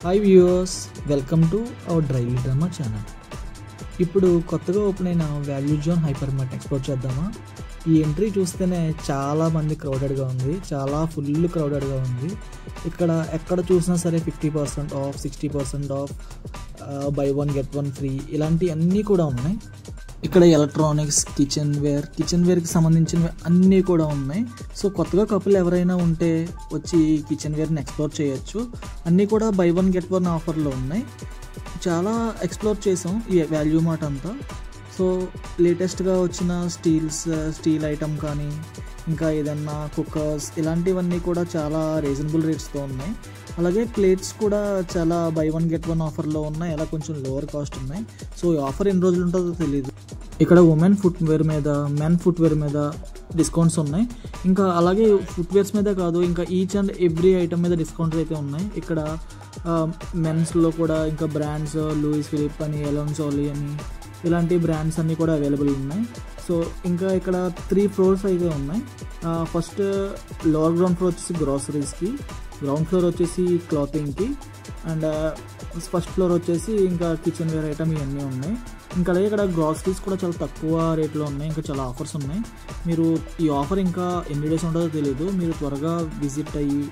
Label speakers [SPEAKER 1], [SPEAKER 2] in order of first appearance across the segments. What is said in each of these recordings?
[SPEAKER 1] Hi viewers, welcome to our dryly drama channel. ఇప్పుడు కొత్తగా open అయిన value zone hyper mart explore చేద్దామా? ఈ ఎంట్రీ చూస్తేనే చాలామంది క్రౌడెడ్గా ఉంది, చాలా ఫుల్ క్రౌడెడ్గా ఉంది. ఇక్కడ ఎక్కడ చూసినా సరే 50% of, 60% of, by one get one free ఇలాంటి అన్నీ కూడా ఉన్నాయి. ఇక్కడ ఎలక్ట్రానిక్స్, కిచెన్ వేర్కి సంబంధించినవి అన్నీ కూడా ఉన్నాయి. సో కొత్తగా కపుల్ ఎవరైనా ఉంటే వచ్చి కిచెన్ వేర్ని ఎక్స్ప్లోర్ చేయొచ్చు. అన్నీ కూడా బై వన్ గెట్ వన్ ఆఫర్లో ఉన్నాయి. చాలా ఎక్స్ప్లోర్ చేసాం ఈ వాల్యూ మార్ట్ అంతా. సో లేటెస్ట్గా వచ్చిన స్టీల్ ఐటమ్ కానీ ఇంకా ఏదన్నా కుక్కర్స్ ఇలాంటివన్నీ కూడా చాలా రీజనబుల్ రేట్స్తో ఉన్నాయి. అలాగే ప్లేట్స్ కూడా చాలా బై వన్ గెట్ వన్ ఆఫర్లో ఉన్నాయి, అలా కొంచెం లోవర్ కాస్ట్ ఉన్నాయి. సో ఈ ఆఫర్ ఎన్ని రోజులు ఉంటుందో తెలియదు. ఇక్కడ ఉమెన్ ఫుట్వేర్ మీద, మెన్ ఫుట్వేర్ మీద డిస్కౌంట్స్ ఉన్నాయి. ఇంకా అలాగే ఫుట్వేర్స్ మీద కాదు, ఇంకా ఈచ్ అండ్ ఎవ్రీ ఐటమ్ మీద డిస్కౌంట్స్ అయితే ఉన్నాయి. ఇక్కడ మెన్స్లో కూడా ఇంకా బ్రాండ్స్ లూయిస్ ఫిలిప్ అని, ఎలోన్ సోలీ అని ఇలాంటి బ్రాండ్స్ అన్నీ కూడా అవైలబుల్ ఉన్నాయి. సో ఇంకా ఇక్కడ 3 ఫ్లోర్స్ అయితే ఉన్నాయి. ఫస్ట్ లోవర్ గ్రౌండ్ ఫ్లోర్ వచ్చేసి గ్రాసరీస్కి, గ్రౌండ్ ఫ్లోర్ వచ్చేసి క్లాతింగ్కి, అండ్ ఫస్ట్ ఫ్లోర్ వచ్చేసి ఇంకా కిచెన్ వేర్ ఐటమ్ ఇవన్నీ ఉన్నాయి. ఇంకా అలాగే ఇక్కడ గ్రాసరీస్ కూడా చాలా తక్కువ రేట్లో ఉన్నాయి, ఇంకా చాలా ఆఫర్స్ ఉన్నాయి. మీరు ఈ ఆఫర్ ఇంకా ఎన్ని డేస్ ఉంటుందో తెలియదు. మీరు త్వరగా విజిట్ అయ్యి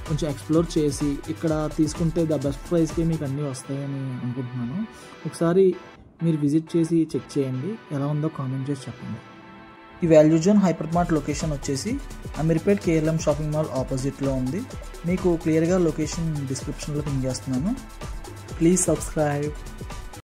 [SPEAKER 1] కొంచెం ఎక్స్ప్లోర్ చేసి ఇక్కడ తీసుకుంటే ద బెస్ట్ ప్రైస్కి మీకు అన్నీ వస్తాయని అనుకుంటున్నాను. ఒకసారి మీరు విజిట్ చేసి చెక్ చేయండి, ఎలా ఉందో కామెంట్ చేసి చెప్పండి. ఈ value zone hyper mart location వచ్చేసి అమీర్పేట్ కేఎల్ఎం షాపింగ్ మాల్ ఆపోజిట్లో ఉంది. మీకు క్లియర్గా లొకేషన్ డిస్క్రిప్షన్లో పింగ్ చేస్తున్నాను. Please subscribe.